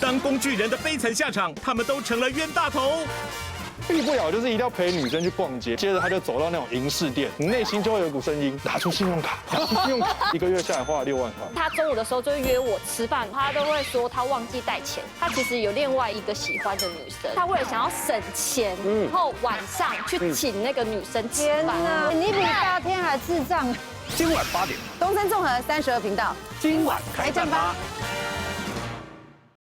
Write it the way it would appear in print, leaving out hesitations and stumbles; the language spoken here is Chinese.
当工具人的悲惨下场，他们都成了冤大头。避不了就是一定要陪女生去逛街，接着他就走到那种银饰店，你内心就会有一股声音，拿出信用卡，拿出信用卡，1个月下来花了6万块。他中午的时候就会约我吃饭，他都会说他忘记带钱。他其实有另外一个喜欢的女生，他为了想要省钱，然后晚上去请那个女生吃天饭。哪，你比大天还智障！今晚8点，东森综合32频道，今晚开战吧。